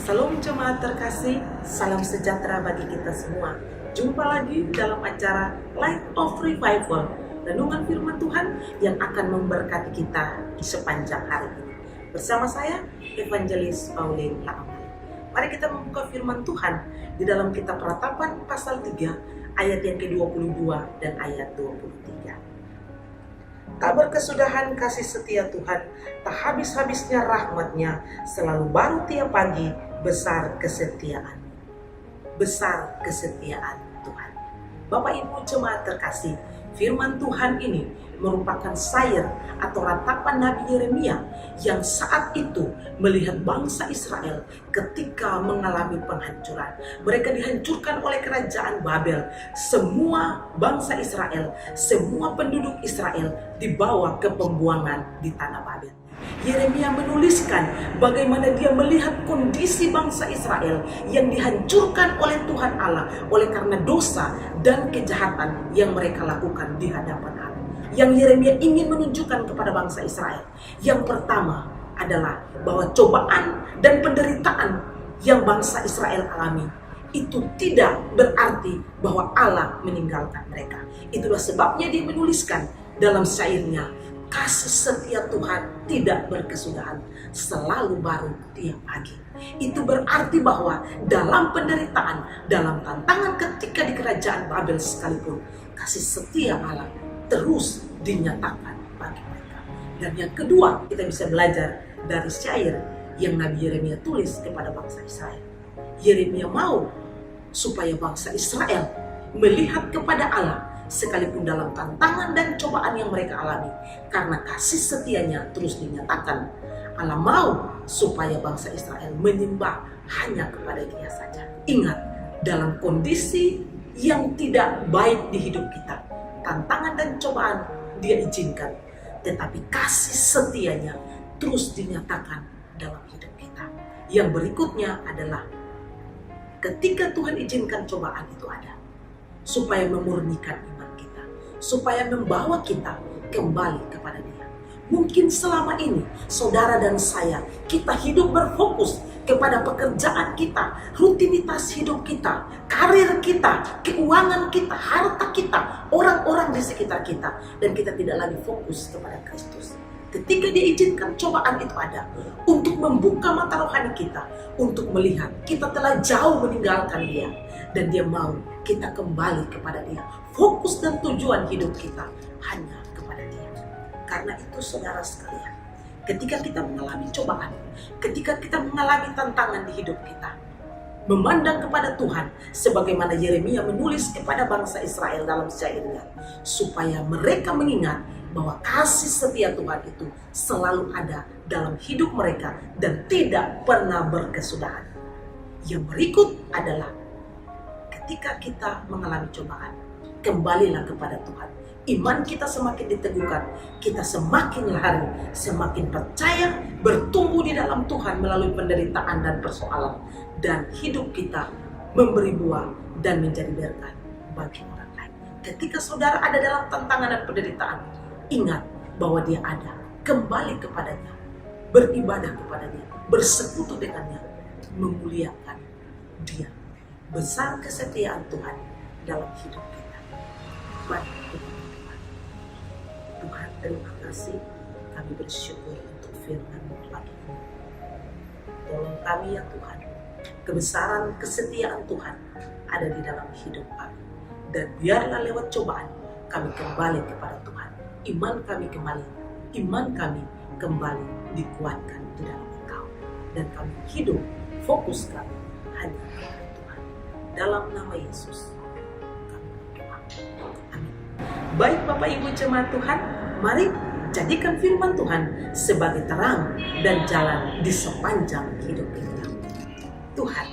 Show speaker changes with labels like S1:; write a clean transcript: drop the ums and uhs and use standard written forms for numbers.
S1: Salam jemaat terkasih, salam sejahtera bagi kita semua. Jumpa lagi dalam acara Light of Revival, renungan firman Tuhan yang akan memberkati kita di sepanjang hari ini. Bersama saya, Evangelis Pauline Laamali. Mari kita membuka firman Tuhan di dalam kitab Ratapan pasal 3, ayat yang ke-22 dan ayat 23. Tak berkesudahan kasih setia Tuhan, tak habis-habisnya rahmat-Nya, selalu baru tiap pagi, besar kesetiaan. Besar kesetiaan Tuhan. Bapak Ibu jemaat terkasih, firman Tuhan ini merupakan sair atau ratapan Nabi Yeremia yang saat itu melihat bangsa Israel ketika mengalami penghancuran. Mereka dihancurkan oleh kerajaan Babel. Semua bangsa Israel, semua penduduk Israel dibawa ke pembuangan di tanah Babel. Yeremia menuliskan bagaimana dia melihat kondisi bangsa Israel yang dihancurkan oleh Tuhan Allah oleh karena dosa dan kejahatan yang mereka lakukan di hadapan Allah. Yang Yeremia ingin menunjukkan kepada bangsa Israel, yang pertama adalah bahwa cobaan dan penderitaan yang bangsa Israel alami itu tidak berarti bahwa Allah meninggalkan mereka. Itulah sebabnya dia menuliskan dalam syairnya, kasih setia Tuhan tidak berkesudahan, selalu baru tiap pagi. Itu berarti bahwa dalam penderitaan, dalam tantangan ketika di kerajaan Babel sekalipun, kasih setia Allah terus dinyatakan bagi mereka. Dan yang kedua, kita bisa belajar dari syair yang Nabi Yeremia tulis kepada bangsa Israel. Yeremia mau supaya bangsa Israel melihat kepada Allah sekalipun dalam tantangan dan cobaan yang mereka alami, karena kasih setianya terus dinyatakan. Allah mau supaya bangsa Israel menyembah hanya kepada Dia saja. Ingat, dalam kondisi yang tidak baik di hidup kita, tantangan dan cobaan Dia izinkan, tetapi kasih setianya terus dinyatakan dalam hidup kita. Yang berikutnya adalah ketika Tuhan izinkan cobaan itu ada, supaya memurnikan iman kita, supaya membawa kita kembali kepada Dia. Mungkin selama ini saudara dan saya, kita hidup berfokus kepada pekerjaan kita, rutinitas hidup kita, karir kita, keuangan kita, harta kita, orang-orang di sekitar kita, dan kita tidak lagi fokus kepada Kristus. Ketika diizinkan cobaan itu ada untuk membuka mata rohani kita, untuk melihat kita telah jauh meninggalkan Dia, dan Dia mau kita kembali kepada Dia. Fokus dan tujuan hidup kita hanya kepada Dia. Karena itu saudara sekalian, ketika kita mengalami cobaan, ketika kita mengalami tantangan di hidup kita, memandang kepada Tuhan sebagaimana Yeremia menulis kepada bangsa Israel dalam syairnya, supaya mereka mengingat bahwa kasih setia Tuhan itu selalu ada dalam hidup mereka dan tidak pernah berkesudahan. Yang berikut adalah ketika kita mengalami cobaan, kembalilah kepada Tuhan. Iman kita semakin diteguhkan, kita semakin lari, semakin percaya, bertumbuh di dalam Tuhan melalui penderitaan dan persoalan, dan hidup kita memberi buah dan menjadi berkat bagi orang lain. Ketika saudara ada dalam tantangan dan penderitaan, ingat bahwa Dia ada. Kembali kepadanya, beribadah kepadanya, bersekutu dengannya, memuliakan Dia. Besar kesetiaan Tuhan dalam hidup kita. Mari kita berdoa. Tuhan, terima kasih, kami bersyukur untuk firman-Mu pagi ini. Tolong kami ya Tuhan, kebesaran kesetiaan Tuhan ada di dalam hidup kami. Dan biarlah lewat cobaan kami kembali kepada Tuhan. Iman kami kembali dikuatkan di dalam Engkau. Dan kami hidup, fokus kami hanya kepada Tuhan. Dalam nama Yesus kami berdoa. Amin. Baik Bapak Ibu jemaat Tuhan, mari jadikan firman Tuhan sebagai terang dan jalan di sepanjang hidup kita. Tuhan